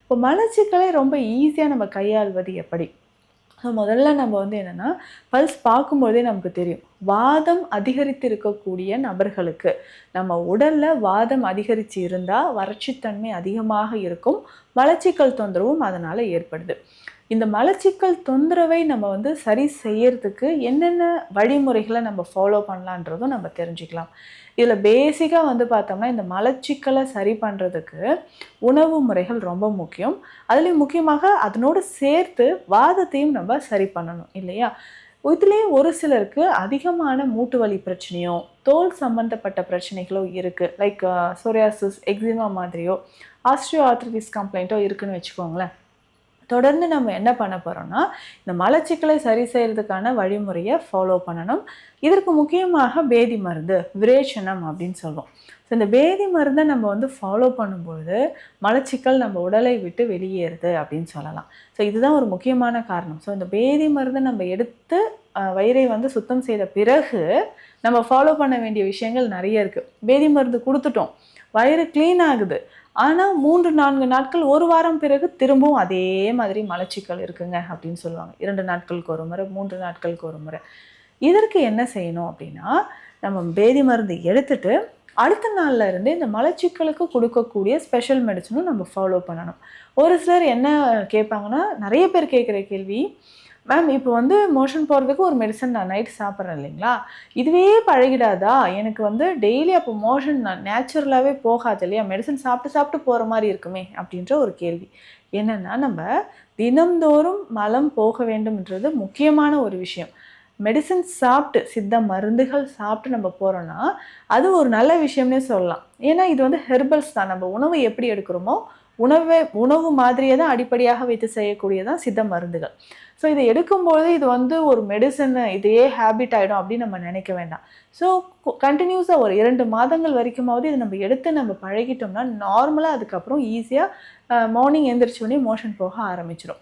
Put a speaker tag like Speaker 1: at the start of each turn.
Speaker 1: இப்போ மலச்சிக்கலை ரொம்ப ஈஸியாக நம்ம கையாள்வது எப்படி? ஸோ முதல்ல நம்ம வந்து என்னென்னா, பல்ஸ் பார்க்கும்போதே நமக்கு தெரியும். வாதம் அதிகரித்து இருக்கக்கூடிய நபர்களுக்கு, நம்ம உடலில் வாதம் அதிகரித்து இருந்தால் வறட்சித்தன்மை அதிகமாக இருக்கும். மலச்சிக்கல் தொந்தரவும் அதனால் ஏற்படுது. இந்த மலச்சிக்கல் தொந்தரவை நம்ம வந்து சரி செய்யறதுக்கு என்னென்ன வழிமுறைகளை நம்ம ஃபாலோ பண்ணலான்றதும் நம்ம தெரிஞ்சுக்கலாம். இதில் பேசிக்காக வந்து பார்த்தோம்னா, இந்த மலச்சிக்கலை சரி பண்ணுறதுக்கு உணவு முறைகள் ரொம்ப முக்கியம். அதுலேயும் முக்கியமாக அதனோடு சேர்த்து வாதத்தையும் நம்ம சரி பண்ணணும் இல்லையா? இதுலேயே ஒரு சிலருக்கு அதிகமான மூட்டு வலி பிரச்சனையோ, தோல் சம்மந்தப்பட்ட பிரச்சனைகளோ இருக்குது. லைக் சொரியாசிஸ், எக்ஸிமா மாதிரியோ, ஆஸ்ட்ரியோ ஆர்த்ரைட்டிஸ் கம்ப்ளைண்ட்டோ இருக்குன்னு வச்சுக்கோங்களேன். தொடர்ந்து நம்ம என்ன பண்ண போகிறோம்னா, இந்த மலச்சிக்கலை சரி செய்கிறதுக்கான வழிமுறையை ஃபாலோ பண்ணணும். இதற்கு முக்கியமாக பேதி மருந்து, விரேச்சனம் அப்படின்னு சொல்லுவோம். ஸோ இந்த பேதி மருந்தை நம்ம வந்து ஃபாலோ பண்ணும்பொழுது மலச்சிக்கல் நம்ம உடலை விட்டு வெளியேறுது அப்படின்னு சொல்லலாம். ஸோ இதுதான் ஒரு முக்கியமான காரணம். ஸோ இந்த பேதி மருந்தை நம்ம எடுத்து வயிறை வந்து சுத்தம் செய்த பிறகு நம்ம ஃபாலோ பண்ண வேண்டிய விஷயங்கள் நிறைய இருக்குது. பேதி மருந்து கொடுத்துட்டோம், வயிறு க்ளீன் ஆகுது. ஆனால் 3-4 நாட்கள், 1 வாரம் பிறகு திரும்பவும் அதே மாதிரி மலச்சிக்கல் இருக்குங்க அப்படின்னு சொல்லுவாங்க. 2 நாட்களுக்கு ஒரு முறை, 3 நாட்களுக்கு ஒரு முறை. இதற்கு என்ன செய்யணும் அப்படின்னா, நம்ம பேதி மருந்து எடுத்துட்டு அடுத்த நாளில் இருந்து இந்த மலச்சிக்கலுக்கு கொடுக்கக்கூடிய ஸ்பெஷல் மெடிசனும் நம்ம ஃபாலோ பண்ணணும். ஒரு சிலர் என்ன கேட்பாங்கன்னா, நிறைய பேர் கேட்குற கேள்வி, மேம் இப்போ வந்து மோஷன் போகிறதுக்கு ஒரு மெடிசன் நான் நைட் சாப்பிட்றேன் இல்லைங்களா, இதுவே பழகிடாதா? எனக்கு வந்து டெய்லி அப்போ மோஷன் நேச்சுரலாகவே போகாது இல்லையா, மெடிசன் சாப்பிட்டு சாப்பிட்டு போகிற மாதிரி இருக்குமே அப்படின்ற ஒரு கேள்வி. என்னென்னா, நம்ம தினந்தோறும் மலம் போக வேண்டும்ன்றது முக்கியமான ஒரு விஷயம். மெடிசன் சாப்பிட்டு, சித்த மருந்துகள் சாப்பிட்டு நம்ம போகிறோன்னா அது ஒரு நல்ல விஷயம்னே சொல்லலாம். ஏன்னா இது வந்து ஹெர்பல்ஸ் தான். நம்ம உணவு எப்படி எடுக்கிறோமோ உணவு மாதிரியே தான் அடிப்படையாக வைத்து செய்யக்கூடியதான் சித்த மருந்துகள். ஸோ இதை எடுக்கும்போது இது வந்து ஒரு மெடிசன், இதையே ஹேபிட் ஆகிடும் அப்படின்னு நம்ம நினைக்க வேண்டாம். ஸோ கண்டினியூஸாக ஒரு 2 மாதங்கள் வரைக்குமாவது இதை நம்ம எடுத்து நம்ம பழகிட்டோம்னா நார்மலாக அதுக்கப்புறம் ஈஸியாக மார்னிங் எழுந்திரிச்சோடனே மோஷன் போக ஆரம்பிச்சிடும்.